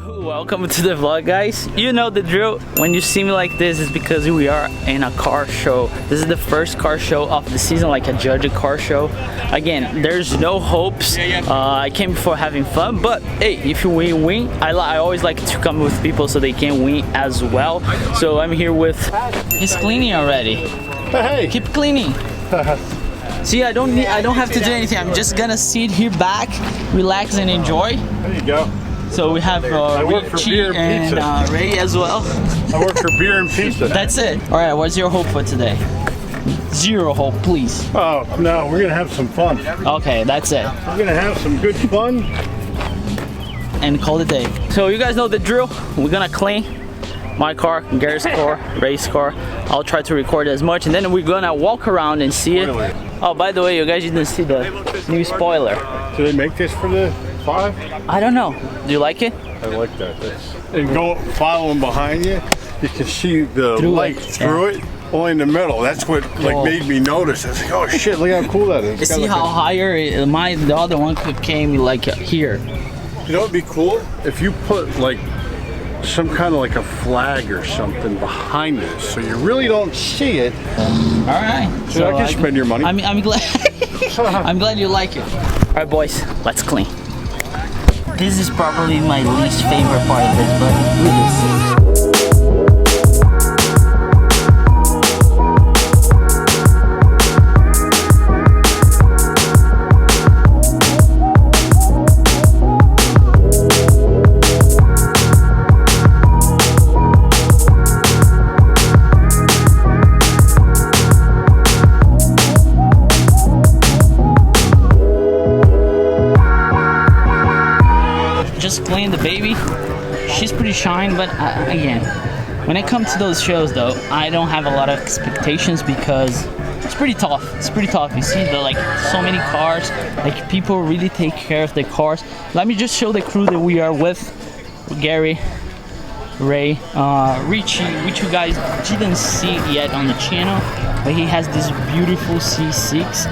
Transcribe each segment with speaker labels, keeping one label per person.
Speaker 1: Welcome to the vlog, guys. You know the drill. When you see me like this, it's because we are in a car show. This is the first car show of the season, like a judge car show. Again, there's no hopes. I came for having fun, but hey, if you win. I always like to come with people so they can win as well. So I'm here with. He's cleaning already.
Speaker 2: Hey,
Speaker 1: keep cleaning. See, I don't have to do anything. I'm just gonna sit here back, relax and enjoy.
Speaker 2: There you go.
Speaker 1: So we have Richie and Ray as well.
Speaker 2: I work for beer and pizza.
Speaker 1: That's it. All right, what's your hope for today? Zero hope, please.
Speaker 2: Oh, no, we're gonna have some fun.
Speaker 1: Okay, that's it.
Speaker 2: We're gonna have some good fun.
Speaker 1: And call it a day. So you guys know the drill. We're gonna clean my car, Gary's car, Ray's car. I'll try to record as much, and then we're gonna walk around and see it. Oh, by the way, you guys didn't see the new spoiler.
Speaker 2: Do they make this for the 5?
Speaker 1: I don't know. Do you like it?
Speaker 2: I like that. And go following behind you. You can see the light through it, only in the middle. That's what made me notice. I was like, oh shit, look how cool that is.
Speaker 1: You see how higher the other one came like here.
Speaker 2: You know what'd be cool? If you put like some kind of like a flag or something behind this, so you really don't see it.
Speaker 1: All right.
Speaker 2: So I can spend your money.
Speaker 1: I'm glad. I'm glad you like it. All right, boys, let's clean. This is probably my least favorite part of this, but really. Just clean the baby. She's pretty shine, but again, when it comes to those shows though, I don't have a lot of expectations because it's pretty tough. It's pretty tough. You see so many cars, like people really take care of the cars. Let me just show the crew that we are with. Gary, Ray, Richie, which you guys didn't see yet on the channel, but he has this beautiful C6.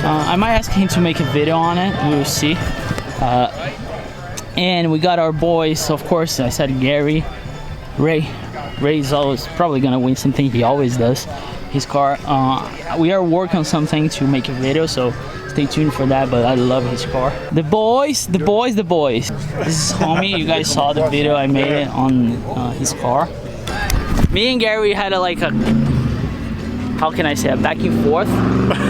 Speaker 1: I might ask him to make a video on it. We will see. And we got our boys, of course. I said Gary, Ray. Ray's always probably gonna win something. He always does. His car. We are working on something to make a video, so stay tuned for that. But I love his car. The boys. This is homie. You guys saw the video I made it on his car. Me and Gary had how can I say, a back and forth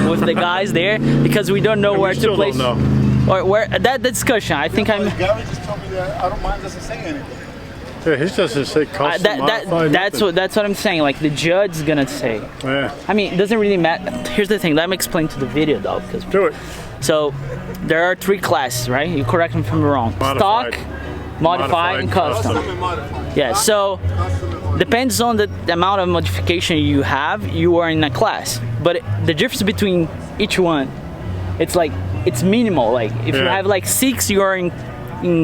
Speaker 1: with the guys there because we don't know where to place. Or where that discussion, I think Gary
Speaker 2: just told me that I don't mind doesn't say anything. Yeah, he doesn't say custom modified.
Speaker 1: That's what I'm saying. Like the judge is gonna say.
Speaker 2: Yeah.
Speaker 1: I mean, it doesn't really matter. Here's the thing. Let me explain to the video though, because
Speaker 2: do it.
Speaker 1: So there are 3 classes, right? You correct me if I'm wrong.
Speaker 2: Modified.
Speaker 1: Stock, modified, and custom. Yeah. So depends on the amount of modification you have. You are in a class, but the difference between each one, it's minimal. Like if you have like 6, you are in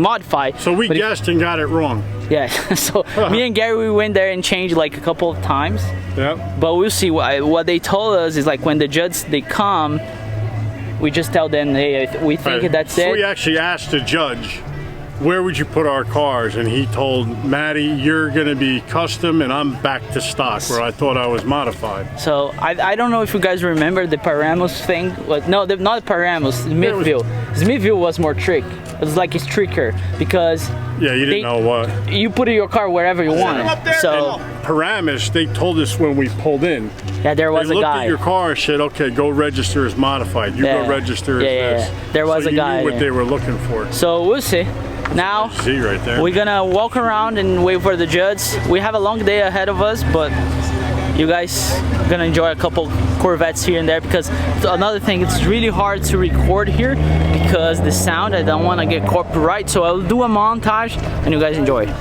Speaker 1: modified.
Speaker 2: So we guessed and got it wrong.
Speaker 1: Yeah. So me and Gary, we went there and changed like a couple of times.
Speaker 2: Yeah.
Speaker 1: But we'll see. What they told us is like when the judges they come, we just tell them, hey, we think that's it.
Speaker 2: We actually asked the judge, where would you put our cars? And he told Maddie, you're gonna be custom and I'm back to stock, where I thought I was modified.
Speaker 1: So I don't know if you guys remember the Paramos thing. No, not Paramos, Smithville. Smithville was more trick. It was like it's trickier because
Speaker 2: yeah, you didn't know what.
Speaker 1: You put your car wherever you want. So
Speaker 2: Paramus, they told us when we pulled in.
Speaker 1: Yeah, there was a guy.
Speaker 2: They looked at your car and said, okay, go register as modified. You go register as this.
Speaker 1: Yeah. There was a guy.
Speaker 2: You knew what they were looking for.
Speaker 1: So we'll see. Now
Speaker 2: right there.
Speaker 1: We're gonna walk around and wait for the judge. We have a long day ahead of us, but you guys are gonna enjoy a couple Corvettes here and there because another thing, it's really hard to record here because the sound, I don't want to get copyright, so I'll do a montage and you guys enjoy.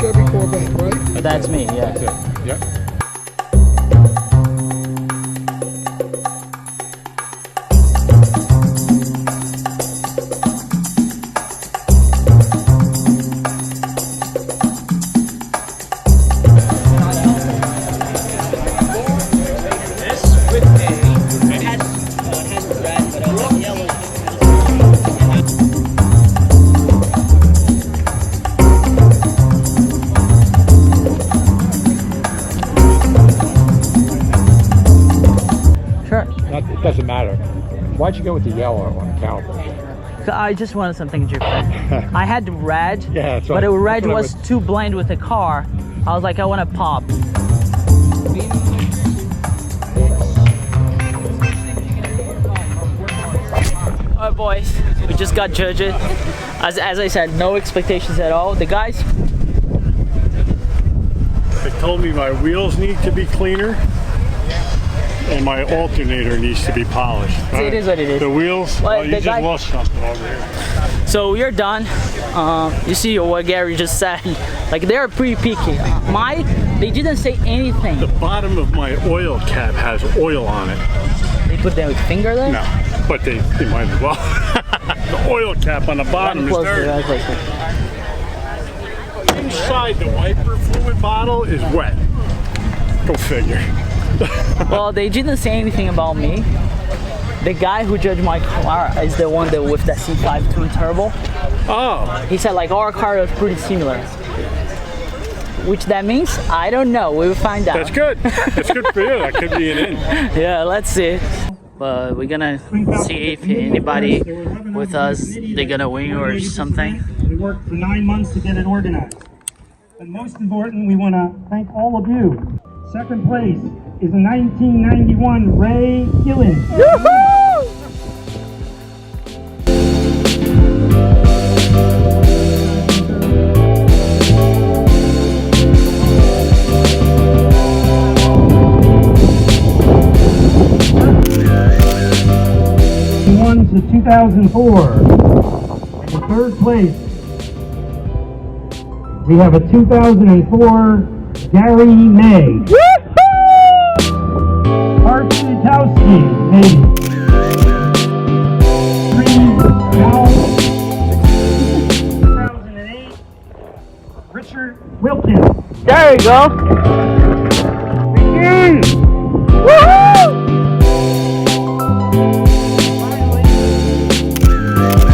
Speaker 3: Chevy Corvette, right?
Speaker 1: That's me, yeah.
Speaker 3: That's it. Yep. It doesn't matter. Why'd you go with the yellow on the caliper?
Speaker 1: I just wanted something different. I had red,
Speaker 3: Yeah,
Speaker 1: but the red was too blind with the car. I was like, I want to pop. Alright boys, we just got judged. As I said, no expectations at all. The guys,
Speaker 2: They told me my wheels need to be cleaner and my alternator needs to be polished.
Speaker 1: it is what it is.
Speaker 2: The wheels,
Speaker 1: Well,
Speaker 2: oh, you
Speaker 1: the
Speaker 2: just
Speaker 1: guy-
Speaker 2: lost something over here.
Speaker 1: So we're done. You see what Gary just said. Like, they're pretty picky. They didn't say anything.
Speaker 2: The bottom of my oil cap has oil on it.
Speaker 1: They put their finger there?
Speaker 2: No, but they might as well. The oil cap on the bottom is dirty.
Speaker 1: Right closer.
Speaker 2: Inside the wiper fluid bottle is wet. Go figure.
Speaker 1: Well, they didn't say anything about me. The guy who judged my car is the one that with the C5 twin turbo.
Speaker 2: Oh,
Speaker 1: He said like our car is pretty similar. Which that means, I don't know. We will find out.
Speaker 2: that's good. That's good for you. That could be an in.
Speaker 1: Yeah, let's see. But we're gonna see if anybody with us, they're gonna win or something.
Speaker 4: We worked for 9 months to get it organized. And most important, we want to thank all of you. Second place is a 1991 Ray Gillen. Won to 2004. And in third place, we have a 2004 Gary May. Art Sutowski, maybe. 2008, Richard Wilkins.
Speaker 1: There you go.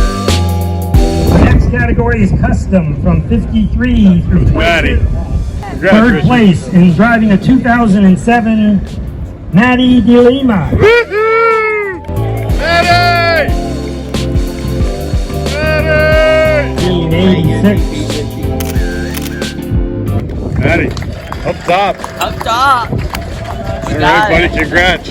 Speaker 4: The next category is custom from 53 through 22.
Speaker 2: Maddie.
Speaker 4: Third
Speaker 2: Congratulations.
Speaker 4: place in driving a 2007 Maddie De Lima.
Speaker 2: Maddie! Maddie!
Speaker 4: 1986.
Speaker 2: Maddie, up top.
Speaker 1: Up top. We
Speaker 2: All
Speaker 1: got
Speaker 2: right, buddy,
Speaker 1: it.
Speaker 2: congrats.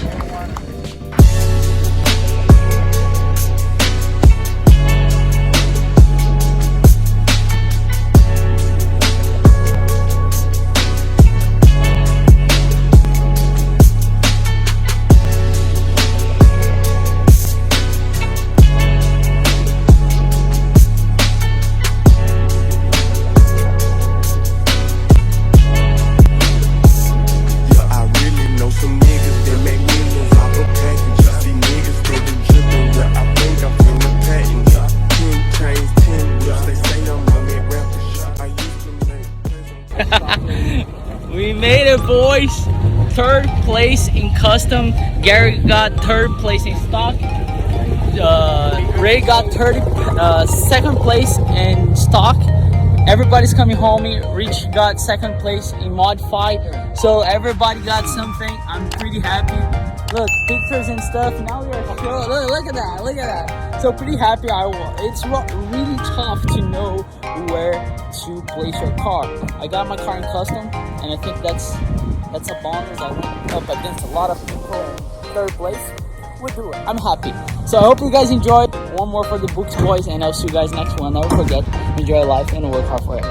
Speaker 1: We made it, boys. Third place in custom. Gary got third place in stock. Ray got second place in stock. Everybody's coming home. Rich got second place in modified. So everybody got something. I'm pretty happy. Look, pictures and stuff. Now we are sure. Look at that. Look at that. So pretty happy. It's really tough to know where to place your car. I got my car in custom, and I think that's a bonus. I went up against a lot of people in third place. We'll do it. I'm happy. So I hope you guys enjoyed. One more for the books, boys, and I'll see you guys next one. Never forget, enjoy life and work hard for it.